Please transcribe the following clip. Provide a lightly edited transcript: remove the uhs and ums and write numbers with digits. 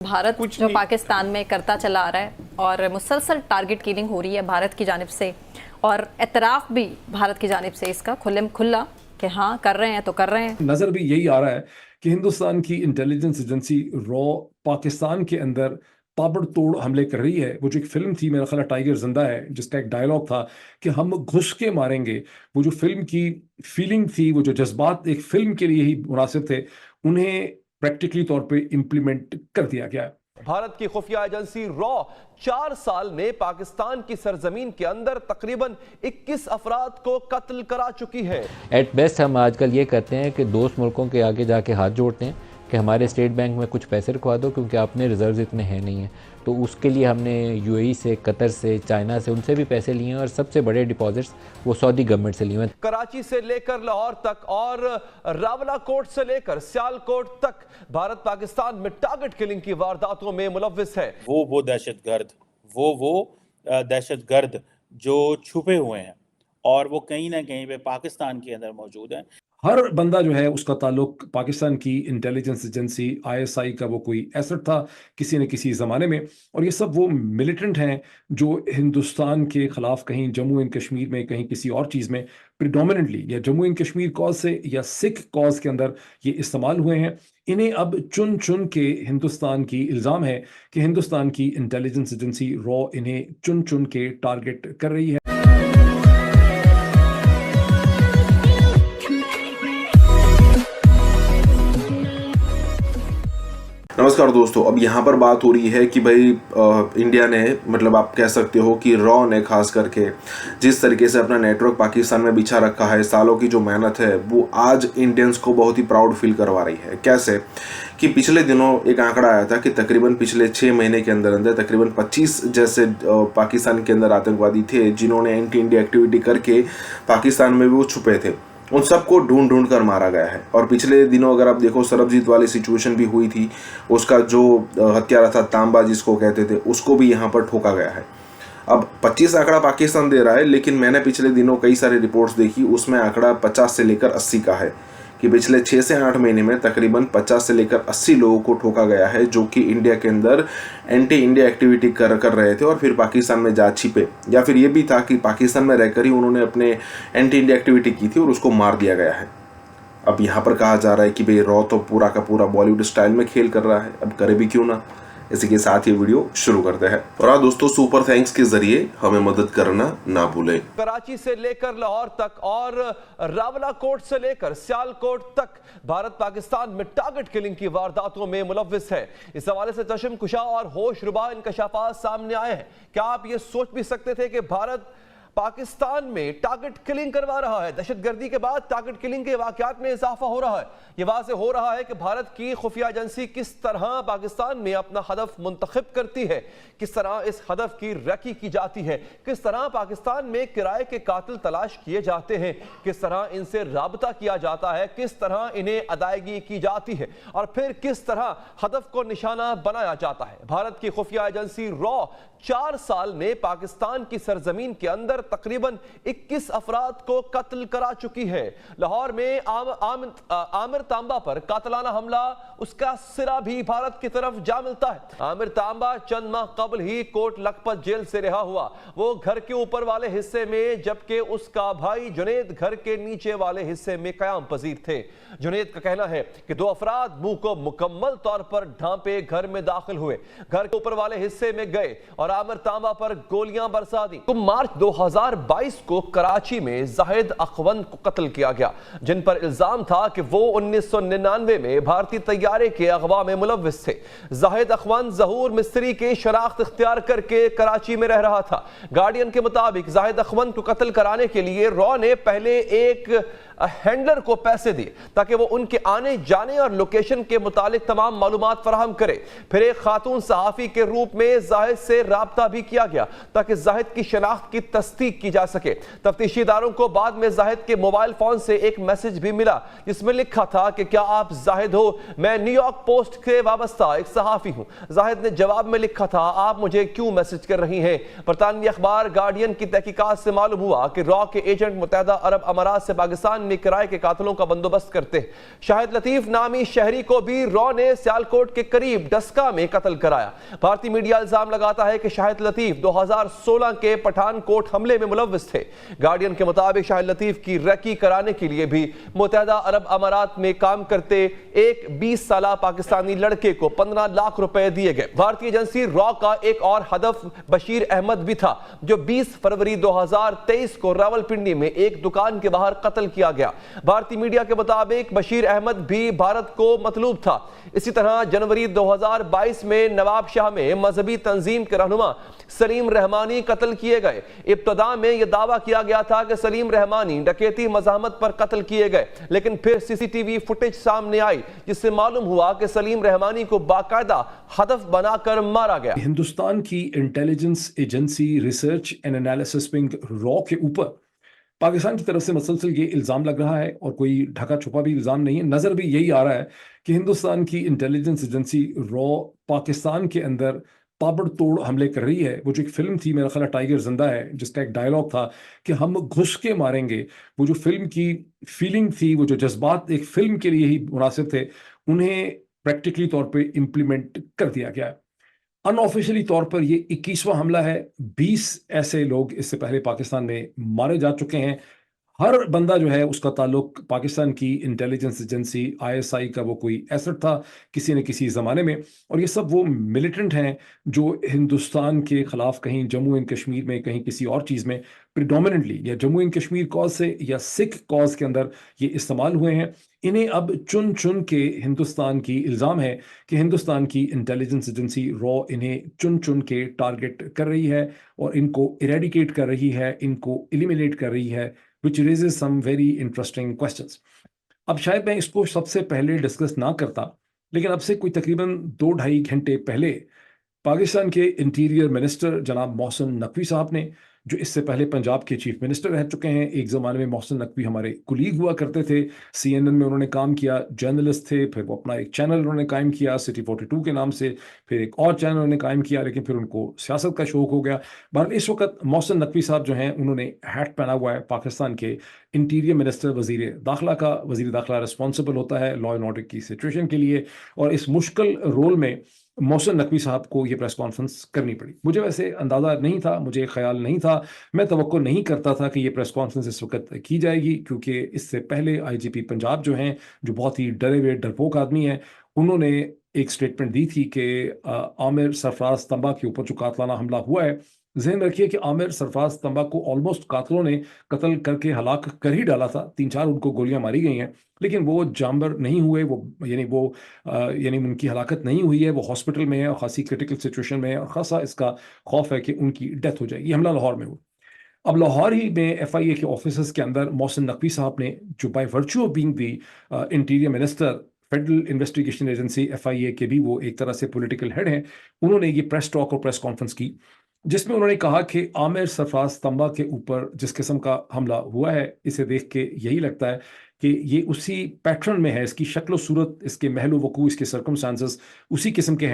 भारत जो पाकिस्तान में करता चला आ रहा है और मुसलसल टारगेट किलिंग हो रही है भारत की जानिब से, और एतराफ़ भी भारत की जानिब से इसका खुल्ला कि हाँ कर रहे हैं तो कर रहे हैं। नज़र भी यही आ रहा है कि हिंदुस्तान की इंटेलिजेंस एजेंसी रॉ पाकिस्तान के अंदर ताबड़तोड़ हमले कर रही है। वो जो एक फिल्म थी, मेरा ख्याल टाइगर जिंदा है, जिसका एक डायलॉग था कि हम घुस के मारेंगे, वो जो फिल्म की फीलिंग थी, वो जो जज्बात एक फिल्म के लिए ही मुनासिब थे, उन्हें प्रैक्टिकली तौर पे इम्प्लीमेंट कर दिया गया है। भारत की खुफिया एजेंसी रॉ 4 साल में पाकिस्तान की सरजमीन के अंदर तकरीबन 21 अफराद को कत्ल करा चुकी है। एट बेस्ट हम आजकल ये करते हैं कि दोस्त मुल्कों के आगे जाके हाथ जोड़ते हैं कि हमारे स्टेट बैंक में कुछ पैसे रखवा दो, क्योंकि अपने रिजर्व्स इतने हैं नहीं हैं। तो उसके लिए हमने यूएई से, कतर से, चाइना से, उनसे भी पैसे लिए हैं, और सबसे बड़े डिपॉजिट्स वो सऊदी गवर्नमेंट से लिए हैं। कराची से लेकर लाहौर तक और रावलाकोट से लेकर सियालकोट तक भारत पाकिस्तान में टारगेट किलिंग की वारदातों में मुलव्विस है। वो दहशतगर्द जो छुपे हुए हैं और वो कहीं ना कहीं पे पाकिस्तान के अंदर मौजूद हैं। हर बंदा जो है उसका ताल्लुक पाकिस्तान की इंटेलिजेंस एजेंसी ISI का वो कोई एसेट था किसी न किसी ज़माने में, और ये सब वो मिलिटेंट हैं जो हिंदुस्तान के ख़िलाफ़ कहीं जम्मू एंड कश्मीर में, कहीं किसी और चीज़ में प्रिडोमिनेंटली या जम्मू एंड कश्मीर कॉज से या सिख कॉज के अंदर ये इस्तेमाल हुए हैं। इन्हें अब चुन चुन के हिंदुस्तान की इल्ज़ाम है कि हिंदुस्तान की इंटेलिजेंस एजेंसी रॉ इन्हें चुन चुन के टारगेट कर रही है। नमस्कार दोस्तों, अब यहाँ पर बात हो रही है कि भाई इंडिया ने, मतलब आप कह सकते हो कि रॉ ने खास करके जिस तरीके से अपना नेटवर्क पाकिस्तान में बिछा रखा है, सालों की जो मेहनत है वो आज इंडियंस को बहुत ही प्राउड फील करवा रही है। कैसे कि पिछले दिनों एक आंकड़ा आया था कि तकरीबन पिछले 6 महीने के अंदर अंदर तकरीबन 25 जैसे पाकिस्तान के अंदर आतंकवादी थे जिन्होंने एंटी इंडिया एक्टिविटी करके पाकिस्तान में भी वो छुपे थे। उन सबको ढूंढ ढूंढ कर मारा गया है। और पिछले दिनों अगर आप देखो, सरबजीत वाली सिचुएशन भी हुई थी, उसका जो हत्यारा था तांबा जिसको कहते थे, उसको भी यहाँ पर ठोका गया है। अब 25 आंकड़ा पाकिस्तान दे रहा है, लेकिन मैंने पिछले दिनों कई सारी रिपोर्ट्स देखी, उसमें आंकड़ा 50 से लेकर 80 का है कि पिछले 6 से 8 महीने में तकरीबन 50 से लेकर 80 लोगों को ठोका गया है जो कि इंडिया के अंदर एंटी इंडिया एक्टिविटी कर रहे थे और फिर पाकिस्तान में जा छिपे, या फिर ये भी था कि पाकिस्तान में रहकर ही उन्होंने अपने एंटी इंडिया एक्टिविटी की थी और उसको मार दिया गया है। अब यहाँ पर कहा जा रहा है कि भाई रॉ तो पूरा का पूरा बॉलीवुड स्टाइल में खेल कर रहा है, अब करे भी क्यों ना। इसी के साथ ये वीडियो शुरू करते हैं। और हाँ दोस्तों, सुपर थैंक्स के जरिए हमें मदद करना ना भूलें। कराची से लेकर लाहौर तक और रावलाकोट से लेकर सियालकोट तक भारत पाकिस्तान में टारगेट किलिंग की वारदातों में मुलव्विस है। इस हवाले से चश्म कुशा और होशरुबा इंकशाफात सामने आए हैं। क्या आप ये सोच भी सकते थे कि भारत पाकिस्तान में टारगेट किलिंग करवा रहा है? दहशतगर्दी के बाद टारगेट किलिंग के वाकयात में इजाफा हो रहा है। यह वाज़े हो रहा है कि भारत की खुफिया एजेंसी किस तरह पाकिस्तान में अपना हदफ मुंतखब करती है, किस तरह इस हदफ की रकी की जाती है, किस तरह पाकिस्तान में किराए के कातिल तलाश किए जाते हैं, किस तरह इनसे राबता किया जाता है, किस तरह इन्हें अदायगी की जाती है और फिर किस तरह हदफ को निशाना बनाया जाता है। भारत की खुफिया एजेंसी रॉ 4 साल में पाकिस्तान की सरजमीन के अंदर तकरीबन 21 अफराद को कत्ल करा चुकी है। लाहौर में आमिर तांबा पर कातलाना हमला, उसका सिरा भी भारत की तरफ जा मिलता है। आमिर तांबा चंद माह कबल ही कोट लखपत जेल से रिहा हुआ। वो घर के ऊपर वाले हिस्से में, जबकि उसका भाई जुनैद घर के नीचे वाले हिस्से में कयाम पजीर थे। जुनैद का कहना है कि 2 अफराद मुंह को मुकम्मल तौर पर ढांपे घर में दाखिल हुए, घर के ऊपर वाले हिस्से में गए और आमिर तांबा पर गोलियां बरसा दी। तो मार्च 2022 को कराची में जाहिद अखवंद को कत्ल किया गया, जिन पर इल्जाम था कि वो 1999 में भारतीय तैयारे के अगवा में मुलव्विस थे। जाहिद अखवंद ज़हूर मिस्त्री के शनाख्त इख्तियार करके कराची में रह रहा था। गार्डियन के मुताबिक जाहिद अखवंद को कत्ल कराने के लिए रॉ ने पहले एक हैंडलर को पैसे दिए ताकि वो उनके आने जाने और लोकेशन के मुतालिक तमाम मालूमात फराहम करे। फिर एक खातून सहाफ़ी के रूप में जाहिद से राब्ता भी किया गया ताकि जाहिद की शनाख्त की तस्दीक تصدیق کی جا سکے۔ تفتیشی اداروں کو بعد میں زاہد کے موبائل فون سے ایک میسج بھی ملا جس میں لکھا تھا کہ کیا آپ زاہد ہو؟ میں نیو یارک پوسٹ کے وابستہ ایک صحافی ہوں۔ زاہد نے جواب میں لکھا تھا آپ مجھے کیوں میسج کر رہی ہیں؟ برطانوی اخبار گارڈین کی تحقیقات سے معلوم ہوا کہ را کے ایجنٹ متحدہ عرب امارات سے پاکستان میں کرائے کے قاتلوں کا بندوبست کرتے ہیں۔ شاہد لطیف نامی شہری کو بھی را نے سیالکوٹ کے قریب ڈسکا میں قتل کرایا۔ بھارتی میڈیا الزام لگاتا ہے کہ شاہد لطیف 2016 کے پٹھان کوٹ حملے میں ملوث تھے۔ گارڈین کے مطابق شاہد لطیف کی ریکی کرانے کے لیے بھی متحدہ عرب امارات میں کام کرتے ایک 20 سالہ پاکستانی لڑکے کو 15 لاکھ روپے دیے گئے۔ بھارتی ایجنسی را کا ایک اور ہدف بشیر احمد بھی تھا جو 20 فروری 2023 کو راولپنڈی میں ایک دکان کے باہر قتل کیا گیا۔ بھارتی میڈیا کے مطابق بشیر احمد بھی بھارت کو مطلوب تھا۔ اسی طرح جنوری 2022 میں نواب شاہ میں مذہبی تنظیم کے رہنما سلیم رحمانی قتل کیے گئے۔ ابتدا میں یہ دعویٰ کیا گیا تھا کہ سلیم رحمانی ڈکیتی مزاحمت پر قتل کیے گئے، لیکن پھر سی ٹی وی فوٹیج سامنے آئی جس سے معلوم ہوا کہ سلیم رحمانی کو باقاعدہ ہدف بنا کر مارا گیا۔ ہندوستان کی intelligence agency research and analysis wing را کے اوپر پاکستان کی طرف سے مسلسل یہ الزام لگ رہا ہے، اور کوئی ڈھکا چھپا بھی الزام نہیں ہے، نظر بھی یہی آ رہا ہے کہ ہندوستان کی انٹیلیجنس ایجنسی را پاکستان کے اندر تابڑ توڑ حملے کر رہی ہے۔ وہ جو ایک فلم تھی، میرا خیال ٹائیگر زندہ ہے، جس کا ایک ڈائلاگ تھا کہ ہم گھس کے ماریں گے، وہ جو فلم کی فیلنگ تھی، وہ جو جذبات ایک فلم کے لیے ہی مناسب تھے، انہیں پریکٹیکلی طور پہ امپلیمنٹ کر دیا گیا ہے۔ ان آفیشلی طور پر یہ 21واں حملہ ہے۔ 20 ایسے لوگ اس سے پہلے پاکستان میں مارے جا چکے ہیں۔ ہر بندہ جو ہے اس کا تعلق پاکستان کی انٹیلیجنس ایجنسی ISI کا وہ کوئی ایسٹ تھا کسی نہ کسی زمانے میں، اور یہ سب وہ ملیٹنٹ ہیں جو ہندوستان کے خلاف کہیں جموں اینڈ کشمیر میں، کہیں کسی اور چیز میں پریڈومیننٹلی یا جموں اینڈ کشمیر کاز سے یا سکھ کاز کے اندر یہ استعمال ہوئے ہیں۔ انہیں اب چن چن کے ہندوستان کی الزام ہے کہ ہندوستان کی انٹیلیجنس ایجنسی را انہیں چن چن کے ٹارگٹ کر رہی ہے اور ان کو ایریڈیکیٹ کر رہی ہے، ان کو ایلیمینیٹ کر رہی ہے، which raises some very interesting questions۔ اب شاید میں اس کو سب سے پہلے ڈسکس نہ کرتا، لیکن اب سے کوئی تقریباً 2-2.5 گھنٹے پہلے پاکستان کے انٹیریئر منسٹر جناب محسن نقوی صاحب نے، جو اس سے پہلے پنجاب کے چیف منسٹر رہ چکے ہیں، ایک زمانے میں محسن نقوی ہمارے کولیگ ہوا کرتے تھے، CNN میں انہوں نے کام کیا، جرنلسٹ تھے، پھر وہ اپنا ایک چینل انہوں نے قائم کیا سٹی 42 کے نام سے، پھر ایک اور چینل انہوں نے قائم کیا، لیکن پھر ان کو سیاست کا شوق ہو گیا۔ بہرحال اس وقت محسن نقوی صاحب جو ہیں انہوں نے ہیٹ پہنا ہوا ہے پاکستان کے انٹیریئر منسٹر، وزیر داخلہ کا۔ وزیر داخلہ رسپانسبل ہوتا ہے لا اینڈ آرڈر کی سچویشن کے لیے، اور اس مشکل رول میں محسن نقوی صاحب کو یہ پریس کانفرنس کرنی پڑی۔ مجھے ویسے اندازہ نہیں تھا، مجھے خیال نہیں تھا، میں توقع نہیں کرتا تھا کہ یہ پریس کانفرنس اس وقت کی جائے گی، کیونکہ اس سے پہلے IGP پنجاب جو ہیں، جو بہت ہی ڈرے ہوئے ڈرپوک آدمی ہیں، انہوں نے ایک سٹیٹمنٹ دی تھی کہ عامر سرفراز تنبا کے اوپر جو قاتلانہ حملہ ہوا ہے، ذہن رکھیے کہ عامر سرفراز تنبا کو آلموسٹ قاتلوں نے قتل کر کے ہلاک کر ہی ڈالا تھا، 3-4 ان کو گولیاں ماری گئی ہیں، لیکن وہ جانبر نہیں ہوئے، یعنی ان کی ہلاکت نہیں ہوئی ہے، وہ ہاسپٹل میں ہے اور خاصی کریٹیکل سچویشن میں ہے، اور خاصا اس کا خوف ہے کہ ان کی ڈیتھ ہو جائے گی۔ یہ حملہ لاہور میں ہوا۔ اب لاہور ہی میں FIA کے آفیسز کے اندر محسن نقوی صاحب نے، جو by virtue of being the interior minister, federal investigation agency FIA کے بھی وہ ایک طرح سے پولیٹیکل ہیڈ ہیں، انہوں نے یہ پریس ٹاک اور پریس کانفرنس کی، جس میں انہوں نے کہا کہ عامر سرفراز تنبا کے اوپر جس قسم کا حملہ ہوا ہے، اسے دیکھ کے یہی لگتا ہے کہ یہ اسی پیٹرن میں ہے، اس کی شکل و صورت، اس کے محل و وقوع، اس کے سرکمسٹانسز اسی قسم کے ہیں